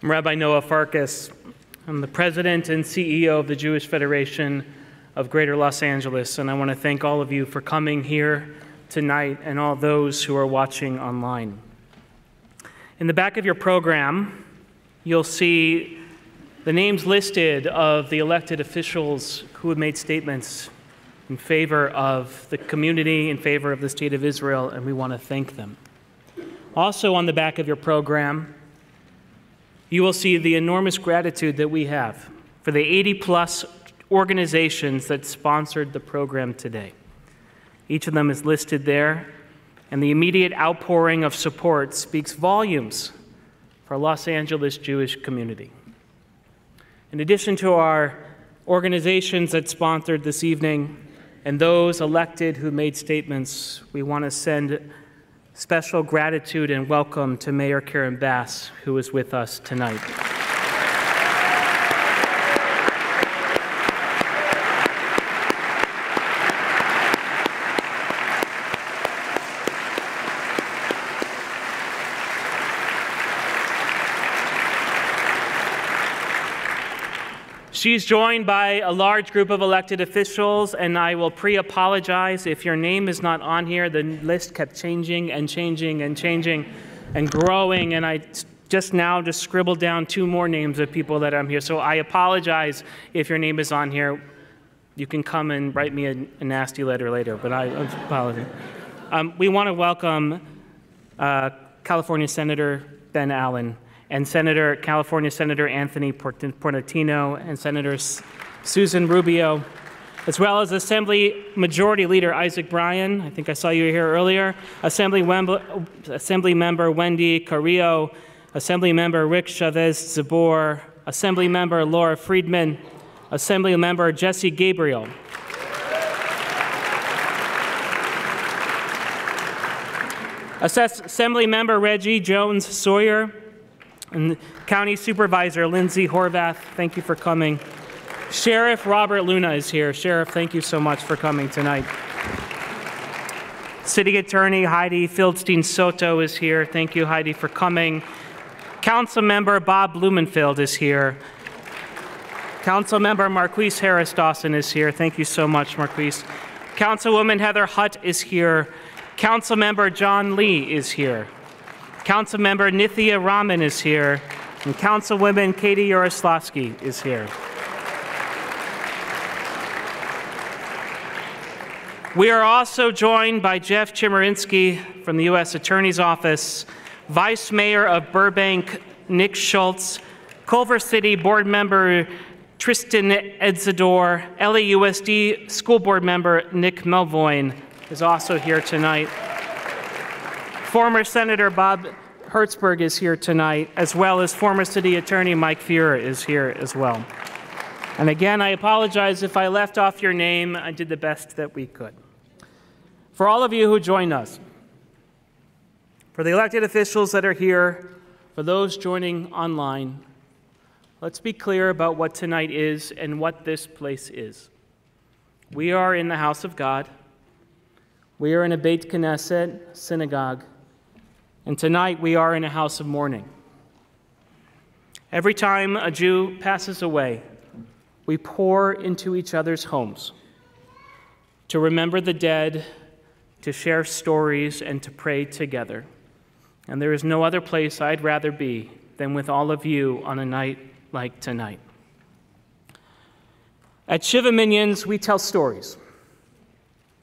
I'm Rabbi Noah Farkas. I'm the president and CEO of the Jewish Federation of Greater Los Angeles, and I want to thank all of you for coming here tonight and all those who are watching online. In the back of your program, you'll see the names listed of the elected officials who have made statements in favor of the community, in favor of the State of Israel, and we want to thank them. Also on the back of your program, you will see the enormous gratitude that we have for the 80-plus organizations that sponsored the program today. Each of them is listed there, and the immediate outpouring of support speaks volumes for Los Angeles Jewish community. In addition to our organizations that sponsored this evening and those elected who made statements, we want to send special gratitude and welcome to Mayor Karen Bass, who is with us tonight. She's joined by a large group of elected officials, and I will pre-apologize if your name is not on here. The list kept changing and changing and changing and growing, and I just scribbled down 2 more names of people that are here. So I apologize if your name is on here. You can come and write me a nasty letter later, but I apologize. We want to welcome California Senator Ben Allen, and California Senator Anthony Portantino, and Senators Susan Rubio, as well as Assembly Majority Leader Isaac Bryan. I think I saw you here earlier. Assembly Member Wendy Carrillo, Assembly Member Rick Chavez-Zabor, Assembly Member Laura Friedman, Assembly Member Jesse Gabriel. Assembly Member Reggie Jones-Sawyer, and County Supervisor Lindsay Horvath, thank you for coming. Sheriff Robert Luna is here. Sheriff, thank you so much for coming tonight. City Attorney Heidi Fieldstein Soto is here. Thank you, Heidi, for coming. Council Member Bob Blumenfeld is here. Council Member Marquise Harris Dawson is here. Thank you so much, Marquise. Councilwoman Heather Hutt is here. Council Member John Lee is here. Councilmember Nithya Raman is here, and Councilwoman Katie Yaroslavsky is here. We are also joined by Jeff Chemerinsky from the U.S. Attorney's Office, Vice Mayor of Burbank Nick Schultz, Culver City Board Member Tristan Edzador, LAUSD School Board Member Nick Melvoin is also here tonight. Former Senator Bob Hertzberg is here tonight, as well as former City Attorney Mike Fuhrer is here as well. And again, I apologize if I left off your name. I did the best that we could. For all of you who joined us, for the elected officials that are here, for those joining online, let's be clear about what tonight is and what this place is. We are in the house of God. We are in a Beit Knesset synagogue. And tonight we are in a house of mourning. Every time a Jew passes away, we pour into each other's homes to remember the dead, to share stories, and to pray together. And there is no other place I'd rather be than with all of you on a night like tonight. At Shiva Minions, we tell stories.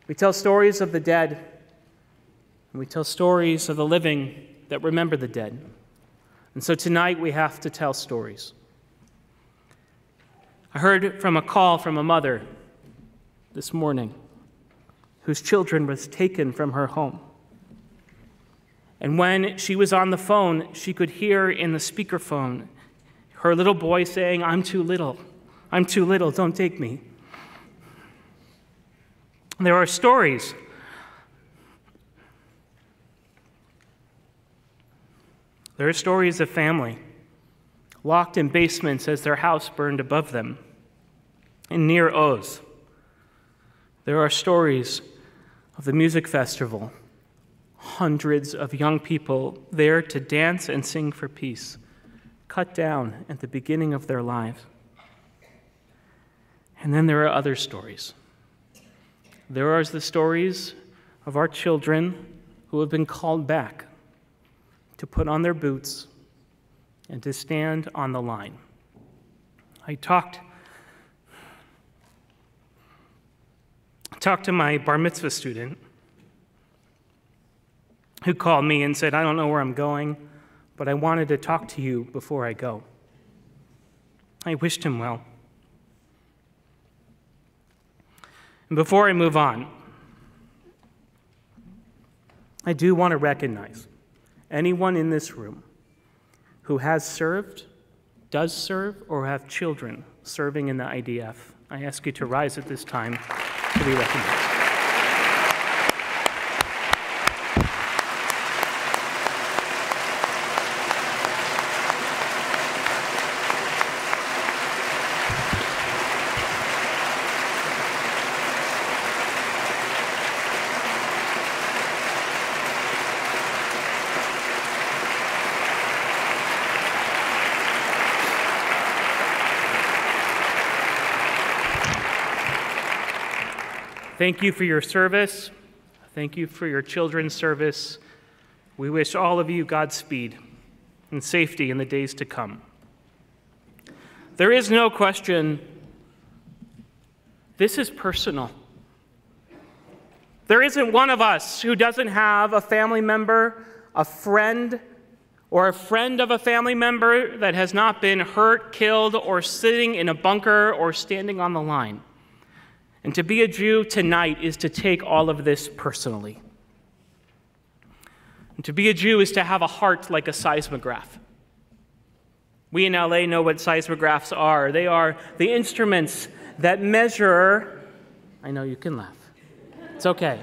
We tell stories of the dead, and we tell stories of the living that remember the dead. And so tonight we have to tell stories. I heard from a call from a mother this morning whose children was taken from her home. And when she was on the phone, she could hear in the speakerphone her little boy saying, "I'm too little. I'm too little. Don't take me." There are stories. There are stories of family locked in basements as their house burned above them in Nir Oz. There are stories of the music festival, hundreds of young people there to dance and sing for peace, cut down at the beginning of their lives. And then there are other stories. There are the stories of our children who have been called back to put on their boots and to stand on the line. I talked to my bar mitzvah student who called me and said, I don't know where I'm going, but I wanted to talk to you before I go. I wished him well. And before I move on, I do want to recognize anyone in this room who has served, does serve, or have children serving in the IDF. I ask you to rise at this time to be recognized. Thank you for your service. Thank you for your children's service. We wish all of you Godspeed and safety in the days to come. There is no question, this is personal. There isn't one of us who doesn't have a family member, a friend, or a friend of a family member that has not been hurt, killed, or sitting in a bunker or standing on the line. And to be a Jew tonight is to take all of this personally. And to be a Jew is to have a heart like a seismograph. We in LA know what seismographs are. They are the instruments that measure, I know you can laugh, it's okay.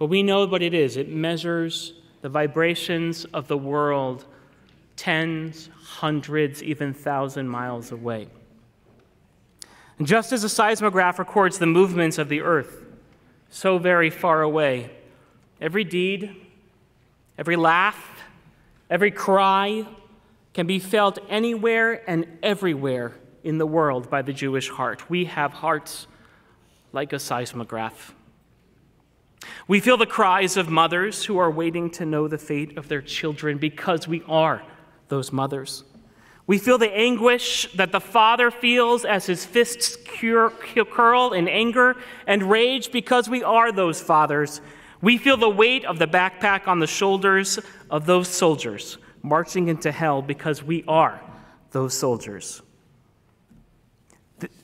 But we know what it is. It measures the vibrations of the world tens, hundreds, even 1,000 miles away. And just as a seismograph records the movements of the earth so very far away, every deed, every laugh, every cry can be felt anywhere and everywhere in the world by the Jewish heart. We have hearts like a seismograph. We feel the cries of mothers who are waiting to know the fate of their children because we are those mothers. We feel the anguish that the father feels as his fists curl in anger and rage because we are those fathers. We feel the weight of the backpack on the shoulders of those soldiers marching into hell because we are those soldiers.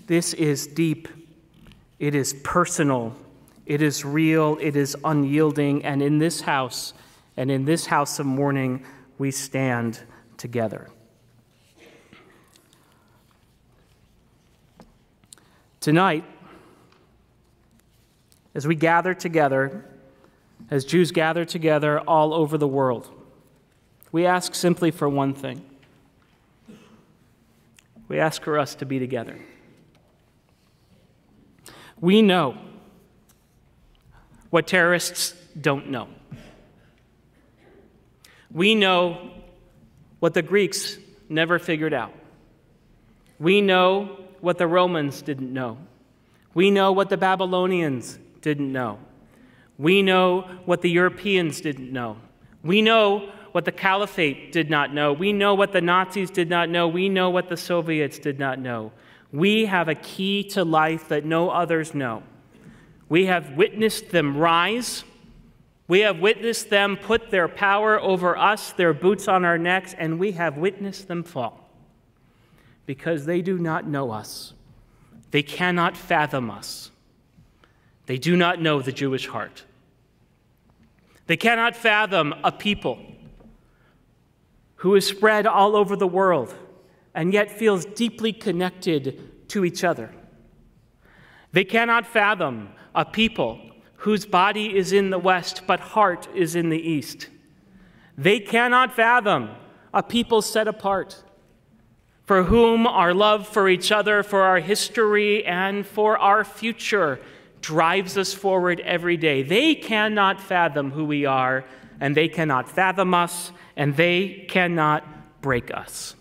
This is deep. It is personal. It is real. It is unyielding. And in this house of mourning, we stand together. Tonight, as we gather together, as Jews gather together all over the world, we ask simply for one thing. We ask for us to be together. We know what terrorists don't know. We know what the Greeks never figured out. We know what the Romans didn't know. We know what the Babylonians didn't know. We know what the Europeans didn't know. We know what the Caliphate did not know. We know what the Nazis did not know. We know what the Soviets did not know. We have a key to life that no others know. We have witnessed them rise. We have witnessed them put their power over us, their boots on our necks, and we have witnessed them fall. Because they do not know us. They cannot fathom us. They do not know the Jewish heart. They cannot fathom a people who is spread all over the world and yet feels deeply connected to each other. They cannot fathom a people whose body is in the West but heart is in the East. They cannot fathom a people set apart, for whom our love for each other, for our history, and for our future drives us forward every day. They cannot fathom who we are, and they cannot fathom us, and they cannot break us.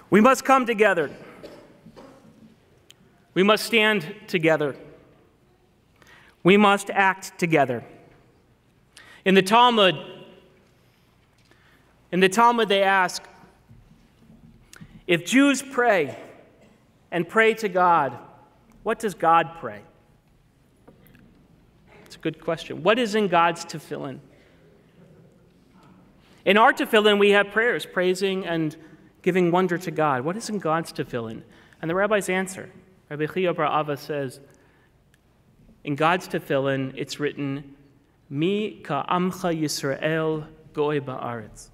We must come together. We must stand together. We must act together. In the Talmud they ask, if Jews pray and pray to God, what does God pray? It's a good question. What is in God's tefillin? In our tefillin, we have prayers praising and giving wonder to God. What is in God's tefillin? And the rabbis answer. Rabbi Chia bar Ava says, in God's tefillin, it's written, Mi ka'amcha Yisrael goy ba'aretz.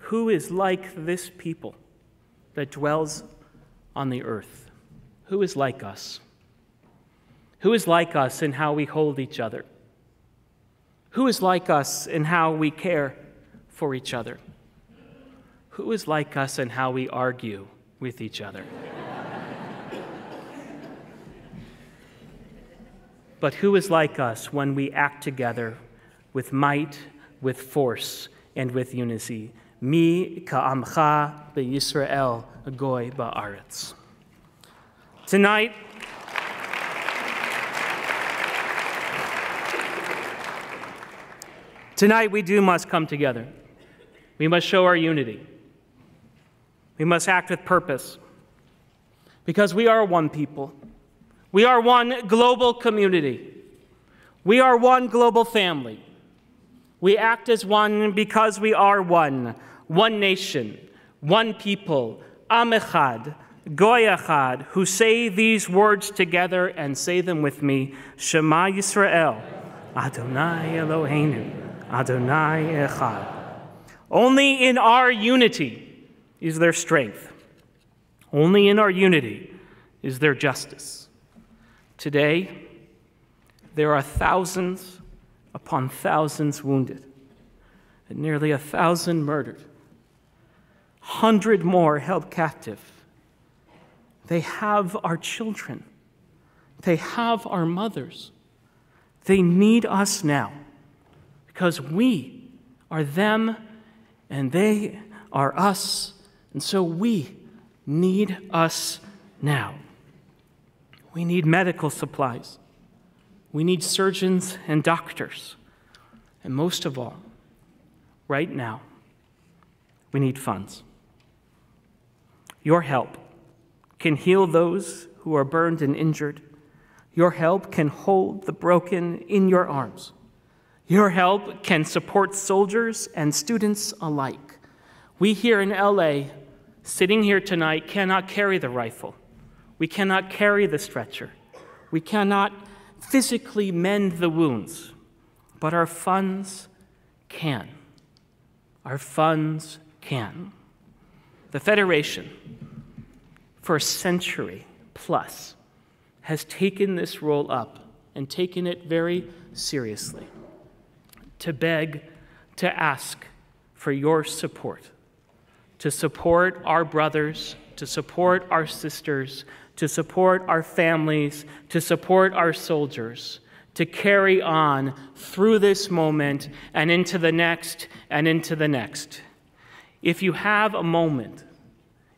Who is like this people that dwells on the earth? Who is like us? Who is like us in how we hold each other? Who is like us in how we care for each other? Who is like us in how we argue with each other? But who is like us when we act together with might, with force, and with unity? Mi ka'amcha beYisrael goy ba'aretz. Tonight we must come together. We must show our unity. We must act with purpose, because we are one people. We are one global community. We are one global family. We act as one because we are one nation, one people, Am Echad, Goy Echad, who say these words together and say them with me, Shema Yisrael, Adonai Eloheinu, Adonai Echad. Only in our unity is there strength. Only in our unity is there justice. Today, there are thousands upon thousands wounded, and nearly 1,000 murdered, 100 more held captive. They have our children. They have our mothers. They need us now, because we are them and they are us. And so we need us now. We need medical supplies. We need surgeons and doctors. And most of all, right now, we need funds. Your help can heal those who are burned and injured. Your help can hold the broken in your arms. Your help can support soldiers and students alike. We here in LA, sitting here tonight, cannot carry the rifle. We cannot carry the stretcher. We cannot physically mend the wounds. But our funds can. Our funds can. The Federation, for a century plus, has taken this role up and taken it very seriously, to beg, to ask for your support, to support our brothers, to support our sisters, to support our families, to support our soldiers, to carry on through this moment and into the next and into the next. If you have a moment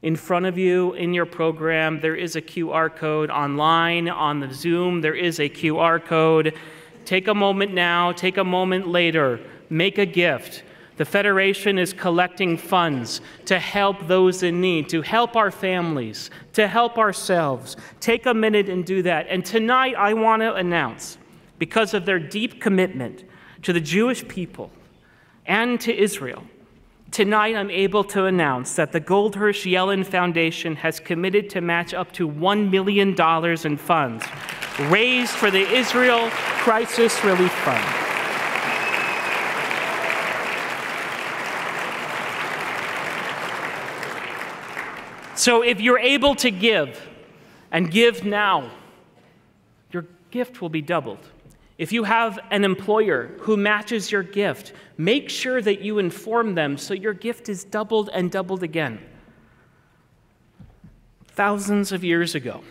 in front of you in your program, there is a QR code online, on the Zoom, there is a QR code. Take a moment now, take a moment later, make a gift. The Federation is collecting funds to help those in need, to help our families, to help ourselves. Take a minute and do that. And tonight I want to announce, because of their deep commitment to the Jewish people and to Israel, tonight I'm able to announce that the Goldhirsch Yellen Foundation has committed to match up to $1 million in funds raised for the Israel Crisis Relief Fund. So if you're able to give, and give now, your gift will be doubled. If you have an employer who matches your gift, make sure that you inform them so your gift is doubled and doubled again. Thousands of years ago,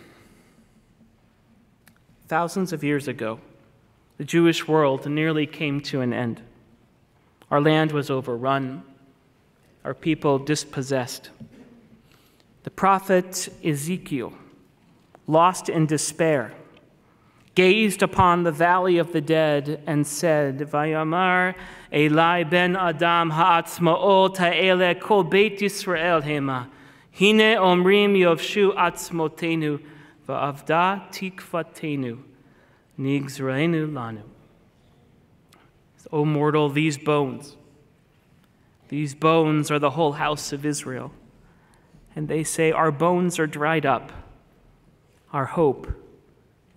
the Jewish world nearly came to an end. Our land was overrun, our people dispossessed. The prophet Ezekiel, lost in despair, gazed upon the valley of the dead and said, Vayamar Eli ben Adam ha'atzmaot ha'ele kol beit Yisrael hema, hine omrim yovshu atzmotenu, va'avda tikvatenu, nigzreinu lanu. O mortal, these bones are the whole house of Israel. And they say, our bones are dried up. Our hope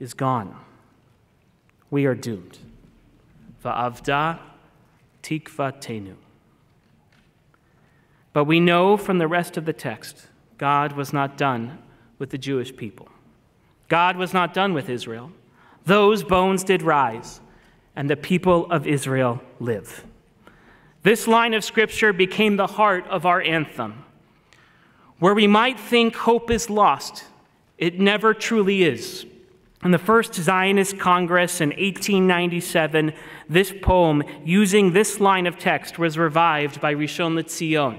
is gone. We are doomed. Va'avda tikvatenu. But we know from the rest of the text, God was not done with the Jewish people. God was not done with Israel. Those bones did rise, and the people of Israel live. This line of Scripture became the heart of our anthem. Where we might think hope is lost, it never truly is. In the First Zionist Congress in 1897, this poem, using this line of text, was revived by Rishon LeZion.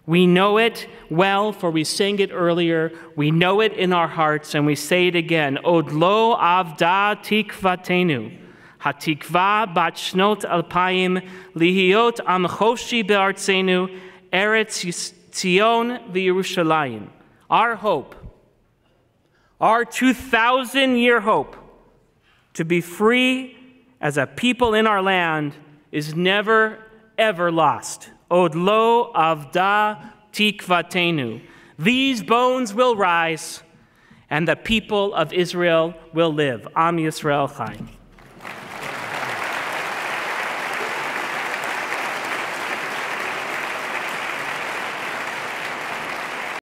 We know it well, for we sang it earlier. We know it in our hearts, and we say it again. Od lo avda tikvatenu, hatikva bat shnot alpayim, lihiot am choshi be'artzenu, eretz Tzion v'Yerushalayim. Our hope, our 2,000-year hope to be free as a people in our land is never, ever lost. Od lo avda tikvatenu. These bones will rise, and the people of Israel will live. Am Yisrael Chaim.